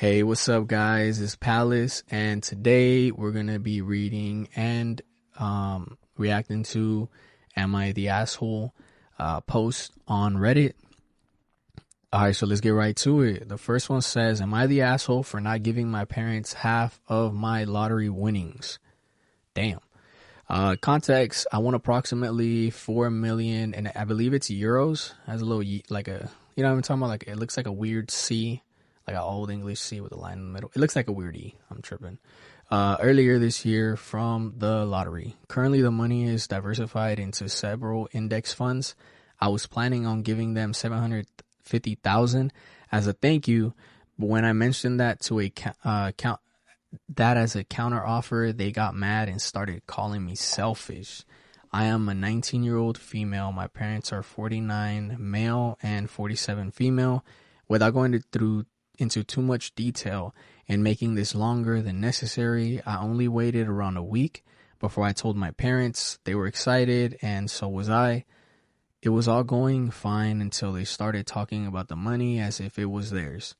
Hey, what's up, guys? It's Palace, and today we're gonna be reading and reacting to "Am I the Asshole?" Post on Reddit. All right, so let's get right to it. The first one says, "Am I the asshole for not giving my parents half of my lottery winnings?" Damn. Context: I won approximately 4 million, and I believe it's euros. Has a little like a what I'm talking about. Like it looks like a weird C, like an old English C with a line in the middle. It looks like a weird E. I'm tripping. Earlier this year from the lottery. Currently, the money is diversified into several index funds. I was planning on giving them 750,000 as a thank you, but when I mentioned that to a that as a counter offer, they got mad and started calling me selfish. I am a 19-year-old female. My parents are 49 male and 47 female. Without going into too much detail and making this longer than necessary, I only waited around a week before I told my parents. They were excited, and so was I. It was all going fine until they started talking about the money as if it was theirs.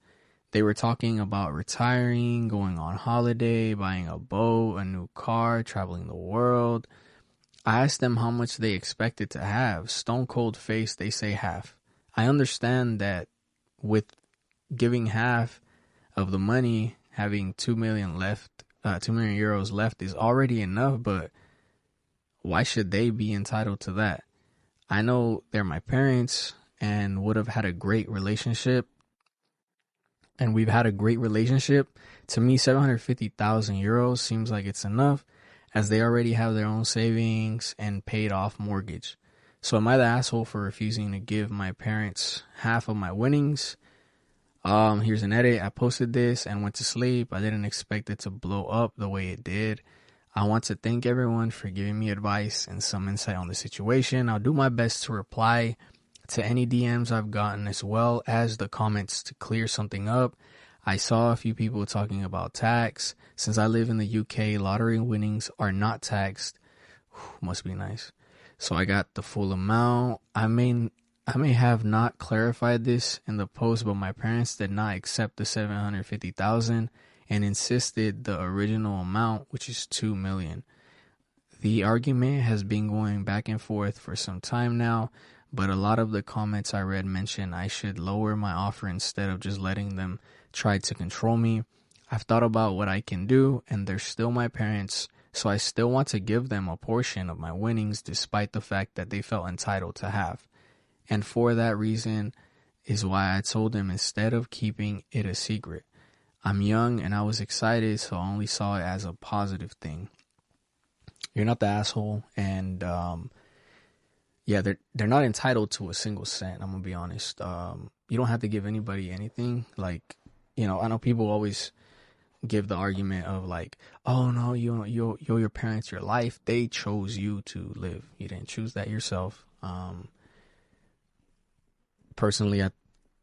They were talking about retiring, going on holiday, buying a boat, a new car, traveling the world. I asked them how much they expected to have. Stone cold face, they say half. I understand that with giving half of the money, having 2 million left, 2 million euros left is already enough, but why should they be entitled to that? I know they're my parents and would have had a great relationship. And we've had a great relationship. To me, 750,000 euros seems like it's enough, as they already have their own savings and paid off mortgage. So am I the asshole for refusing to give my parents half of my winnings? Here's an edit. I posted this and went to sleep. I didn't expect it to blow up the way it did. I want to thank everyone for giving me advice and some insight on the situation. I'll do my best to reply to any DMs I've gotten as well as the comments to clear something up. I saw a few people talking about tax. Since I live in the UK, lottery winnings are not taxed. Must be nice. So I got the full amount. I may have not clarified this in the post, but my parents did not accept the 750,000 and insisted the original amount, which is 2 million. The argument has been going back and forth for some time now, but a lot of the comments I read mention I should lower my offer instead of just letting them try to control me. I've thought about what I can do, and they're still my parents, so I still want to give them a portion of my winnings despite the fact that they felt entitled to have. And for that reason is why I told them instead of keeping it a secret. I'm young and I was excited, so I only saw it as a positive thing. You're not the asshole, and yeah, they're not entitled to a single cent. I'm gonna be honest. You don't have to give anybody anything. Like, I know people always give the argument of like, oh no, you owe your parents your life. They chose you to live. You didn't choose that yourself. Personally,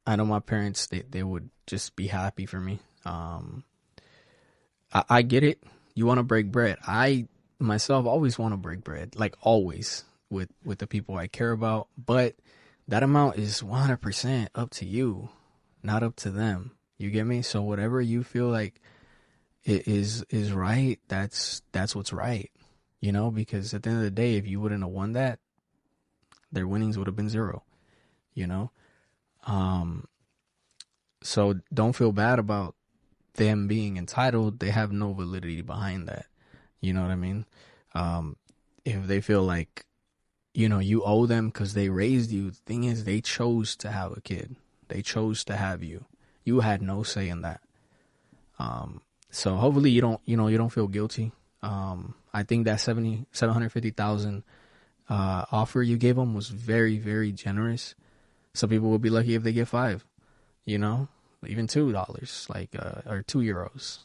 I know my parents. They would just be happy for me. I get it. You want to break bread. I myself always want to break bread. Like always. With the people I care about, but that amount is 100% up to you, not up to them. You get me? So whatever you feel like it is right, that's what's right. Because at the end of the day, if you wouldn't have won that, their winnings would have been zero. So don't feel bad about them being entitled. They have no validity behind that. You know what I mean? If they feel like you owe them because they raised you. The thing is, they chose to have a kid. They chose to have you. You had no say in that. So hopefully you don't feel guilty. I think that 750,000 offer you gave them was very, very generous. Some people will be lucky if they get 5, even $2, like, or €2.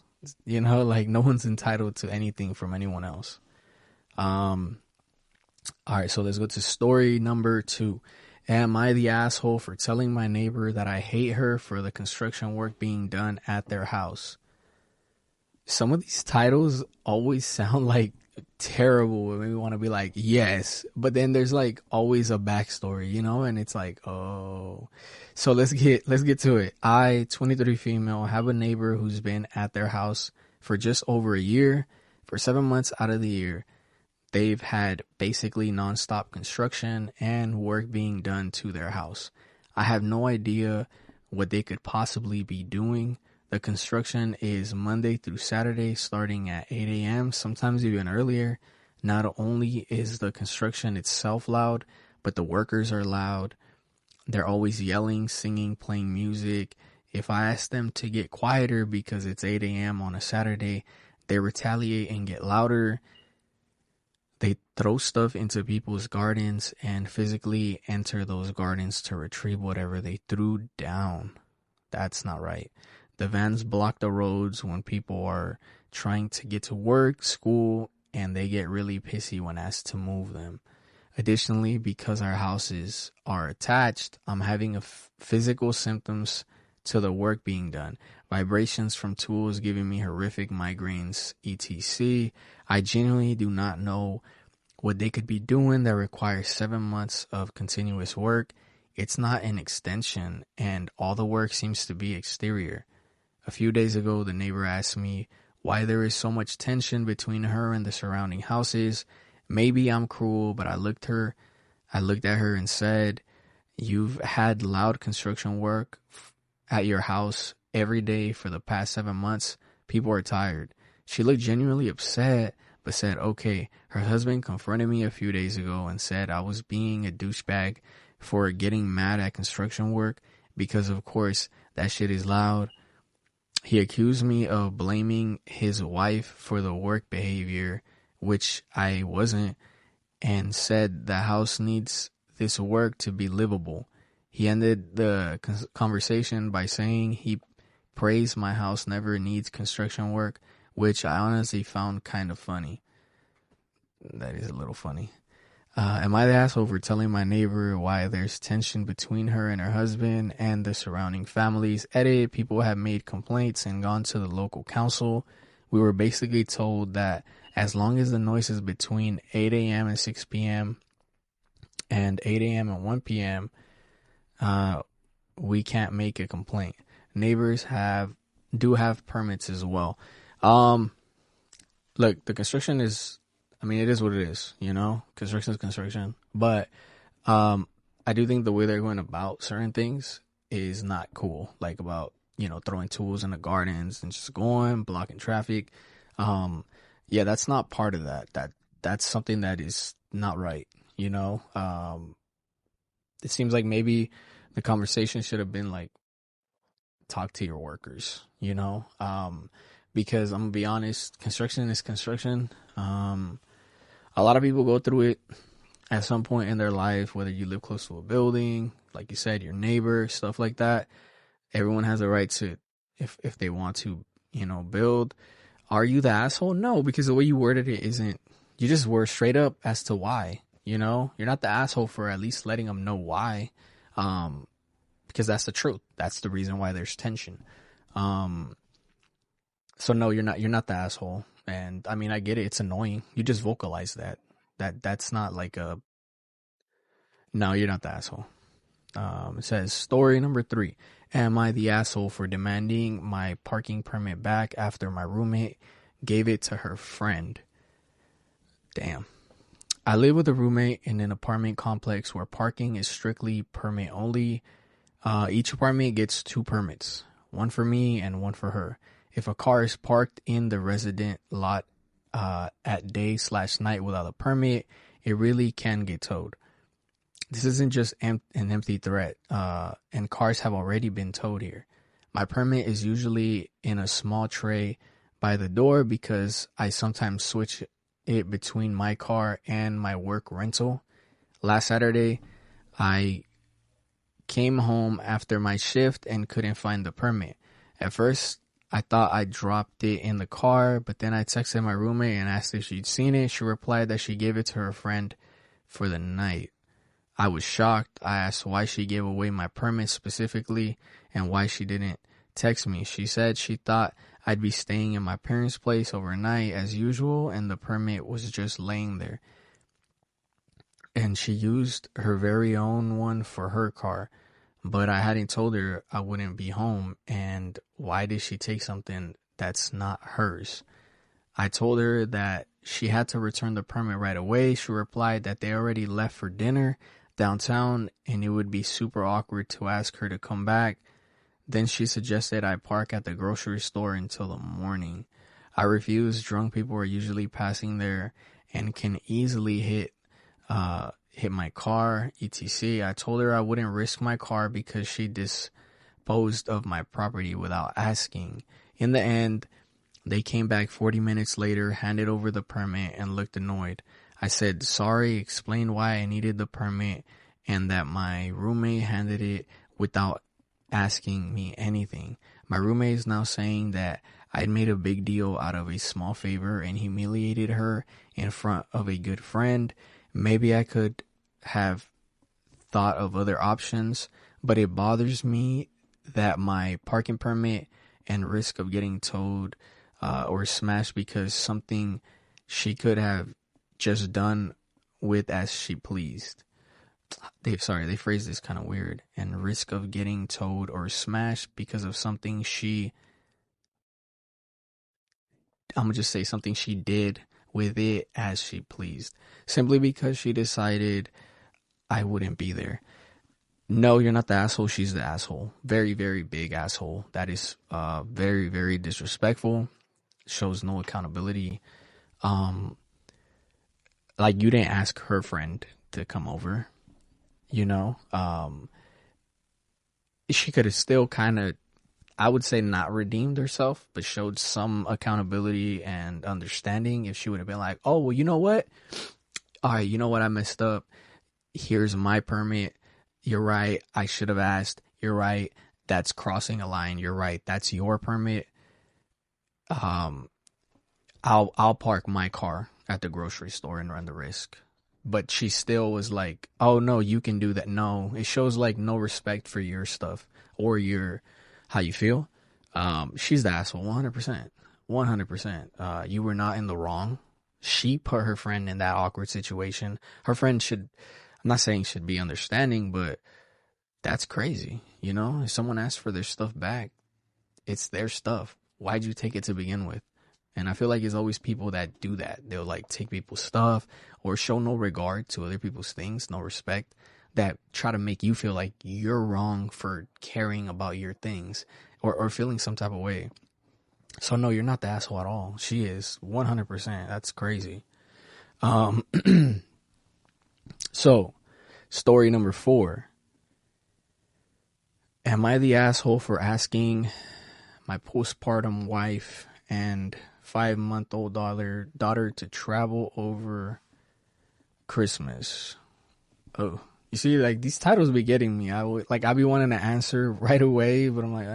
Like no one's entitled to anything from anyone else. All right, so let's go to story number 2. Am I the asshole for telling my neighbor that I hate her for the construction work being done at their house? Some of these titles always sound like terrible. It made me want to be like, yes. But then there's like always a backstory, you know, and it's like, oh. So let's get to it. I, 23 female, have a neighbor who's been at their house for just over a year. For 7 months out of the year, they've had basically nonstop construction and work being done to their house. I have no idea what they could possibly be doing. The construction is Monday through Saturday, starting at 8 a.m., sometimes even earlier. Not only is the construction itself loud, but the workers are loud. They're always yelling, singing, playing music. If I ask them to get quieter because it's 8 a.m. on a Saturday, they retaliate and get louder. They throw stuff into people's gardens and physically enter those gardens to retrieve whatever they threw down. That's not right. The vans block the roads when people are trying to get to work, school, and they get really pissy when asked to move them. Additionally, because our houses are attached, I'm having physical symptoms to the work being done. Vibrations from tools giving me horrific migraines, etc. I genuinely do not know what they could be doing that requires 7 months of continuous work. It's not an extension, and all the work seems to be exterior. A few days ago, the neighbor asked me why there is so much tension between her and the surrounding houses. Maybe I'm cruel, but I looked at her and said, "You've had loud construction work at your house every day for the past 7 months. People are tired." She looked genuinely upset, but said, okay. Her husband confronted me a few days ago and said I was being a douchebag for getting mad at construction work because, of course, that shit is loud. He accused me of blaming his wife for the work behavior, which I wasn't, and said the house needs this work to be livable. He ended the conversation by saying he prays my house never needs construction work, which I honestly found kind of funny. That is a little funny. Am I the asshole for telling my neighbor why there's tension between her and her husband and the surrounding families? Edit, people have made complaints and gone to the local council. We were basically told that as long as the noise is between 8 a.m. and 6 p.m. and 8 a.m. and 1 p.m., we can't make a complaint. Neighbors do have permits as well. Look, the construction is, it is what it is, you know? Construction is construction. But I do think the way they're going about certain things is not cool. Like about, throwing tools in the gardens and just going, blocking traffic. Yeah, that's not part of that. That's something that is not right, you know? It seems like maybe the conversation should have been like, talk to your workers, you know? Because I'm gonna be honest, construction is construction. A lot of people go through it at some point in their life, whether you live close to a building, like you said, your neighbor, stuff like that. Everyone has a right to, if they want to, build. Are you the asshole? No, because the way you worded it isn't, you just were straight up as to why, you're not the asshole for at least letting them know why. Because that's the truth. That's the reason why there's tension. So no, you're not the asshole. And I get it. It's annoying. You just vocalize that. That's not like no, you're not the asshole. It says story number 3. Am I the asshole for demanding my parking permit back after my roommate gave it to her friend? Damn. I live with a roommate in an apartment complex where parking is strictly permit only. Each apartment gets 2 permits, one for me and one for her. If a car is parked in the resident lot at day/night without a permit, it really can get towed. This isn't just an empty threat, and cars have already been towed here. My permit is usually in a small tray by the door because I sometimes switch it between my car and my work rental. Last Saturday, I came home after my shift and couldn't find the permit. At first, I thought I dropped it in the car, but then I texted my roommate and asked if she'd seen it. She replied that she gave it to her friend for the night. I was shocked. I asked why she gave away my permit specifically and why she didn't text me. She said she thought I'd be staying in my parents' place overnight as usual, and the permit was just laying there. And she used her very own one for her car. But I hadn't told her I wouldn't be home, and why did she take something that's not hers? I told her that she had to return the permit right away. She replied that they already left for dinner downtown and it would be super awkward to ask her to come back. Then she suggested I park at the grocery store until the morning. I refused. Drunk people are usually passing there and can easily hit my car, etc. I told her I wouldn't risk my car because she disposed of my property without asking. In the end, they came back 40 minutes later, handed over the permit, and looked annoyed. I said sorry, explained why I needed the permit, and that my roommate handed it without asking me anything. My roommate is now saying that I'd made a big deal out of a small favor and humiliated her in front of a good friend. Maybe I could have thought of other options, but it bothers me that my parking permit and risk of getting towed or smashed because something she could have just done with as she pleased. They phrased this kind of weird. And risk of getting towed or smashed because of something I'm gonna just say something she did with it as she pleased. Simply because she decided I wouldn't be there. No, you're not the asshole. She's the asshole. Very, very big asshole. That is very, very disrespectful. Shows no accountability. Like, you didn't ask her friend to come over. You know? She could have still kind of, I would say, not redeemed herself, but showed some accountability and understanding. If she would have been like, oh, well, you know what? All right, you know what? I messed up. Here's my permit. You're right. I should have asked. You're right. That's crossing a line. You're right. That's your permit. I'll park my car at the grocery store and run the risk. But she still was like, oh no, you can do that. No, it shows like no respect for your stuff or how you feel. She's the asshole. 100%. You were not in the wrong. She put her friend in that awkward situation. Her friend I'm not saying should be understanding, but that's crazy. You know, if someone asks for their stuff back, it's their stuff. Why'd you take it to begin with? And I feel like it's always people that do that. They'll like take people's stuff or show no regard to other people's things, no respect, that try to make you feel like you're wrong for caring about your things or feeling some type of way. So no, you're not the asshole at all. She is 100%. That's crazy. So story number 4. Am I the asshole for asking my postpartum wife and 5-month-old daughter to travel over Christmas? Oh, you see, like, these titles be getting me. I be wanting to answer right away, but I'm like,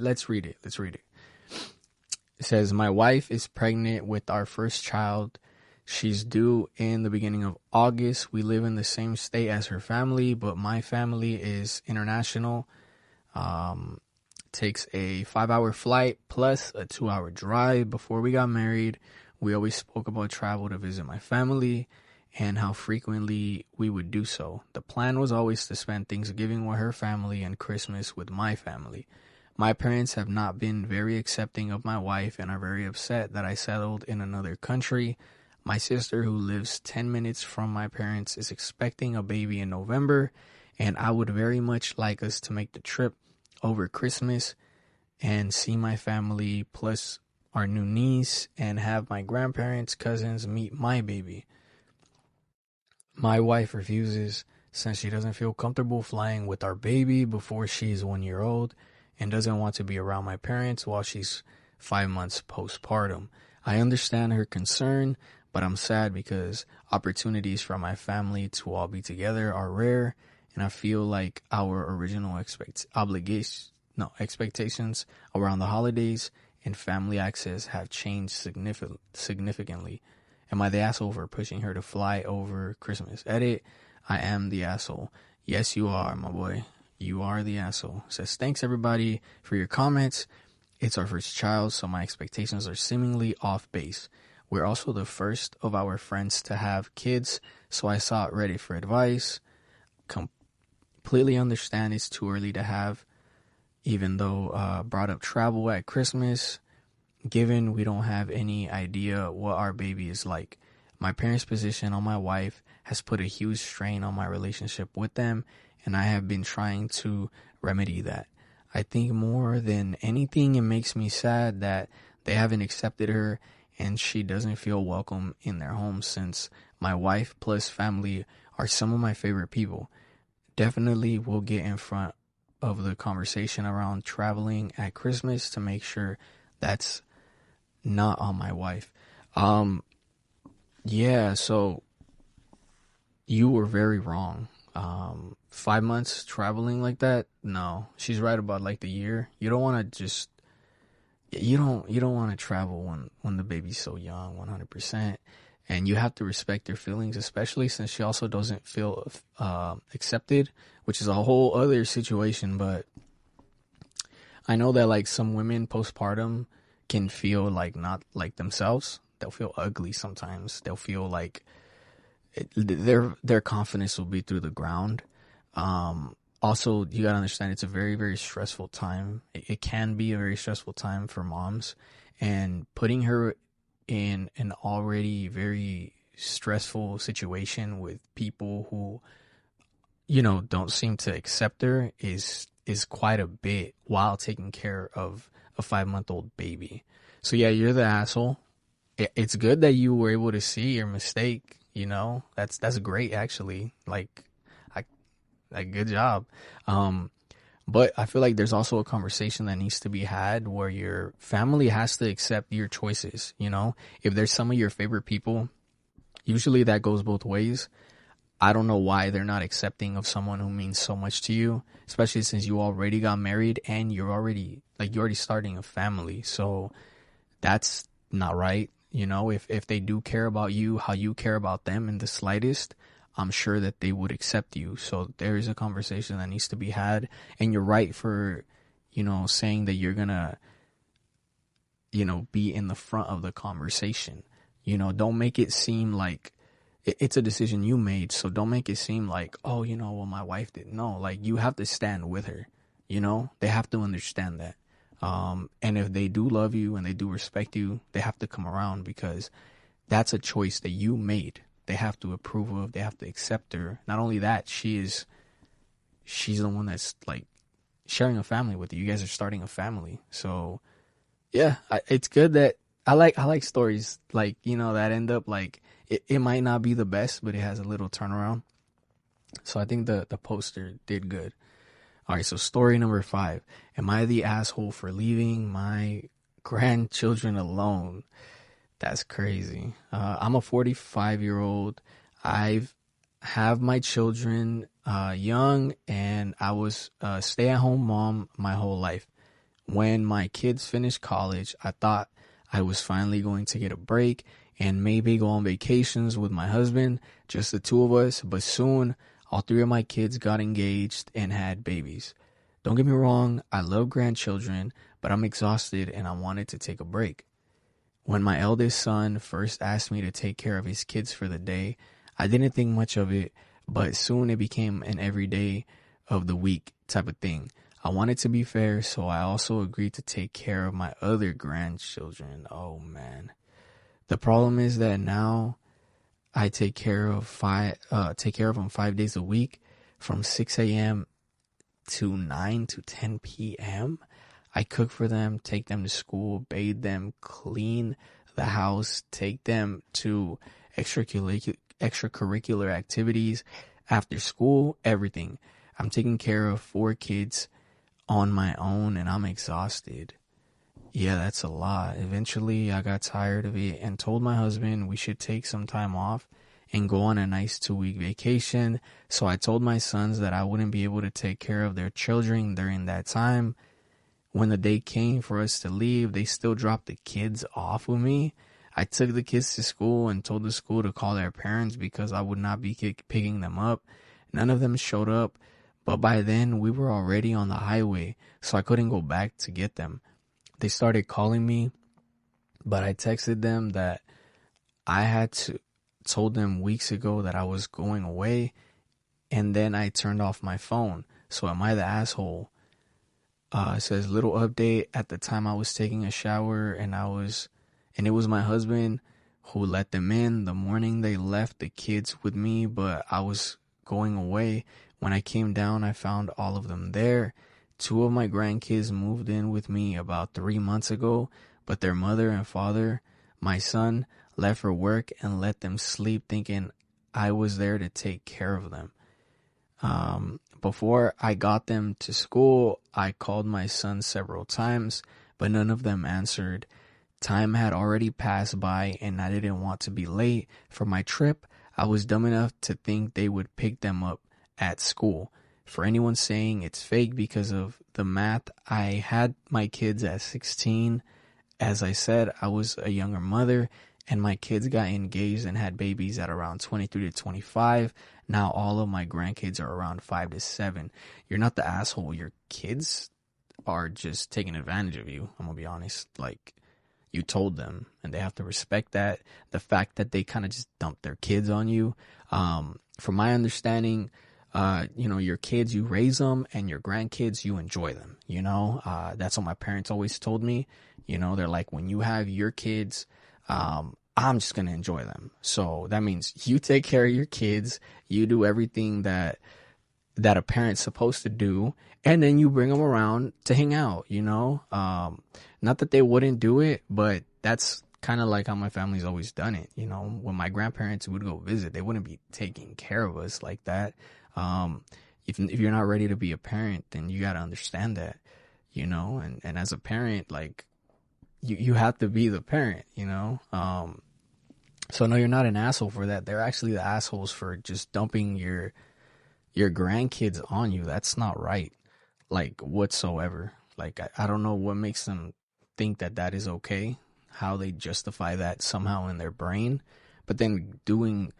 let's read it. It says, my wife is pregnant with our first child. She's due in the beginning of August. We live in the same state as her family, but my family is international. Takes a 5-hour flight plus a 2-hour drive. Before we got married, we always spoke about travel to visit my family and how frequently we would do so. The plan was always to spend Thanksgiving with her family and Christmas with my family. My parents have not been very accepting of my wife and are very upset that I settled in another country. My sister, who lives 10 minutes from my parents, is expecting a baby in November, and I would very much like us to make the trip over Christmas and see my family plus our new niece and have my grandparents, cousins meet my baby. My wife refuses since she doesn't feel comfortable flying with our baby before she's 1 year old and doesn't want to be around my parents while she's 5 months postpartum. I understand her concern, but I'm sad because opportunities for my family to all be together are rare, and I feel like our original expectations around the holidays and family access have changed significantly. Am I the asshole for pushing her to fly over Christmas? Edit, I am the asshole. Yes, you are, my boy. You are the asshole. Says, thanks everybody for your comments. It's our first child, so my expectations are seemingly off base. We're also the first of our friends to have kids, so I sought Reddit for advice. Completely understand it's too early to have, even though brought up travel at Christmas, given we don't have any idea what our baby is like. My parents' position on my wife has put a huge strain on my relationship with them, and I have been trying to remedy that. I think more than anything, it makes me sad that they haven't accepted her and she doesn't feel welcome in their home, since my wife plus family are some of my favorite people. Definitely will get in front of the conversation around traveling at Christmas to make sure that's not on my wife. Yeah, so you were very wrong. 5 months traveling like that? No. She's right about like the year. You don't want to just you don't want to travel when the baby's so young, 100%. And you have to respect their feelings, especially since she also doesn't feel accepted, which is a whole other situation. But I know that like some women postpartum can feel like not like themselves. They'll feel ugly sometimes. They'll feel like their confidence will be through the ground. Also, you gotta understand it's a very, very stressful time. It can be a very stressful time for moms, and putting her in an already very stressful situation with people who, don't seem to accept her is quite a bit while taking care of a 5-month-old baby. So yeah, you're the asshole. It's good that you were able to see your mistake. That's great, actually. Like good job. But I feel like there's also a conversation that needs to be had where your family has to accept your choices. If there's some of your favorite people, usually that goes both ways. I don't know why they're not accepting of someone who means so much to you, especially since you already got married and you're already starting a family. So that's not right. If they do care about you, how you care about them in the slightest, I'm sure that they would accept you. So there is a conversation that needs to be had. And you're right for, saying that you're gonna, be in the front of the conversation. Don't make it seem like it's a decision you made. So don't make it seem like, oh, well, my wife didn't know. Like, you have to stand with her. They have to understand that. And if they do love you and they do respect you, they have to come around, because that's a choice that you made. They have to approve of, they have to accept her. Not only that, she's the one that's like sharing a family with you. You guys are starting a family. So yeah, it's good that I like stories like, that end up like, it might not be the best, but it has a little turnaround. So I think the poster did good. All right, so story number 5. Am I the asshole for leaving my grandchildren alone? That's crazy. I'm a 45-year-old. I have my children young, and I was a stay-at-home mom my whole life. When my kids finished college, I thought I was finally going to get a break and maybe go on vacations with my husband, just the two of us. But soon, all 3 of my kids got engaged and had babies. Don't get me wrong, I love grandchildren, but I'm exhausted and I wanted to take a break. When my eldest son first asked me to take care of his kids for the day, I didn't think much of it, but soon it became an everyday of the week type of thing. I wanted to be fair, so I also agreed to take care of my other grandchildren. Oh man. The problem is that now I take care of them 5 days a week from 6 a.m. to 9 to 10 p.m. I cook for them, take them to school, bathe them, clean the house, take them to extracurricular activities, after school, everything. I'm taking care of 4 kids on my own and I'm exhausted. Yeah, that's a lot. Eventually, I got tired of it and told my husband we should take some time off and go on a nice 2-week vacation. So I told my sons that I wouldn't be able to take care of their children during that time. When the day came for us to leave, they still dropped the kids off with me. I took the kids to school and told the school to call their parents because I would not be picking them up. None of them showed up, But by then we were already on the highway, so I couldn't go back to get them. They started calling me, but I texted them that I had told them weeks ago that I was going away, and then I turned off my phone. So am I the asshole? It says little update. At the time I was taking a shower and it was my husband who let them in. The morning they left the kids with me, but I was going away. When I came down, I found all of them there. Two of my grandkids moved in with me about 3 months ago, but their mother and father, my son, left for work and let them sleep thinking I was there to take care of them. Before I got them to school, I called my son several times, but none of them answered. Time had already passed by and I didn't want to be late for my trip. I was dumb enough to think they would pick them up at school. For anyone saying it's fake because of the math, I had my kids at 16. As I said, I was a younger mother and my kids got engaged and had babies at around 23 to 25. Now all of my grandkids are around 5 to 7. You're not the asshole. Your kids are just taking advantage of you. I'm going to be honest. Like, you told them and they have to respect that. The fact that they kind of just dump their kids on you. From my understanding, your kids, you raise them, and your grandkids, you enjoy them. That's what my parents always told me. They're like, when you have your kids, I'm just going to enjoy them. So that means you take care of your kids. You do everything that a parent's supposed to do. And then you bring them around to hang out, not that they wouldn't do it, but that's kind of like how my family's always done it. When my grandparents would go visit, they wouldn't be taking care of us like that. If you're not ready to be a parent, then you got to understand that, and as a parent, like, you have to be the parent, so no, you're not an asshole for that. They're actually the assholes for just dumping your grandkids on you. That's not right, like, whatsoever. Like, I don't know what makes them think that is okay, how they justify that somehow in their brain, but then doing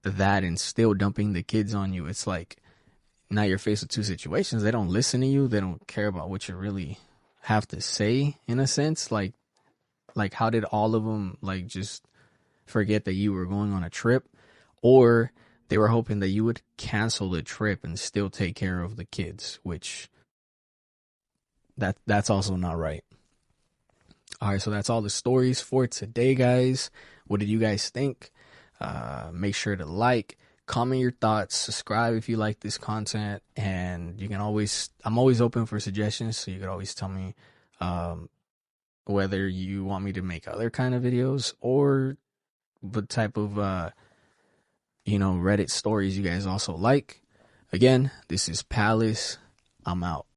that and still dumping the kids on you. It's like, now you're faced with two situations. They don't listen to you. They don't care about what you really have to say, in a sense. Like how did all of them, like, just forget that you were going on a trip? Or they were hoping that you would cancel the trip and still take care of the kids, which that's also not right. All right, so that's all the stories for today, guys. What did you guys think? Make sure to like, comment your thoughts, subscribe if you like this content, and I'm always open for suggestions, so you could always tell me whether you want me to make other kind of videos or what type of Reddit stories you guys also like. Again, this is Palace. I'm out.